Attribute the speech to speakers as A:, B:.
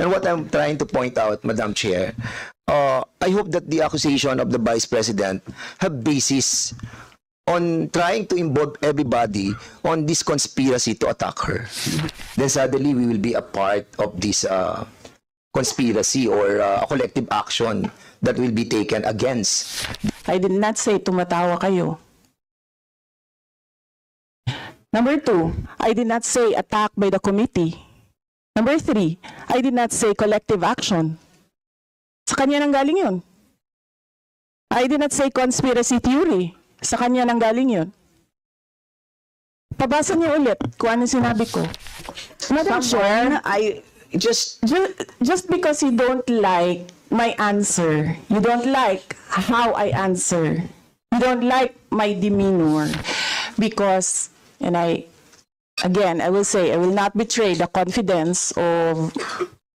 A: And what I'm trying to point out, Madam Chair, I hope that the accusation of the Vice President have basis on trying to involve everybody on this conspiracy to attack her. Then suddenly we will be a part of this conspiracy or a collective action that will be taken against.
B: I did not say tumatawa kayo. Number 2, I did not say attack by the committee. Number 3, I did not say collective action. Sa kanya nang galing yun. I did not say conspiracy theory. Sa kanya nang galing yun. Pabasa niyo ulit kung ano sinabi ko. Madam Chair,
C: I just
B: just because you don't like my answer, you don't like how I answer, you don't like my demeanor, because, and again, I will say, I will not betray the confidence of